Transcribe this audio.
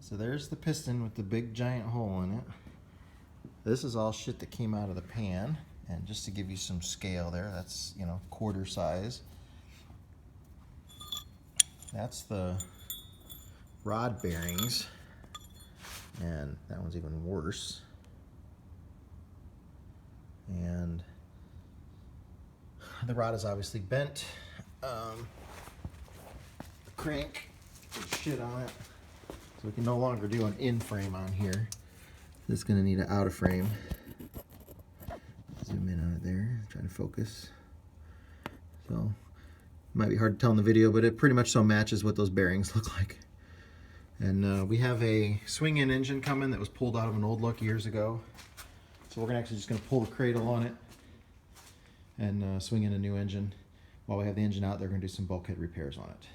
So there's the piston with the big giant hole in it. This is all shit that came out of the pan. And just to give you some scale there, that's, you know, quarter size. That's the rod bearings. And that one's even worse. And the rod is obviously bent. The crank, shit on it. So we can no longer do an in-frame on here. This is going to need an out-of-frame. Zoom in on it there, try to focus. So, it might be hard to tell in the video, but it pretty much so matches what those bearings look like. And we have a swing-in engine coming that was pulled out of an old look years ago. So we're actually just going to pull the cradle on it and swing in a new engine. While we have the engine out, they're going to do some bulkhead repairs on it.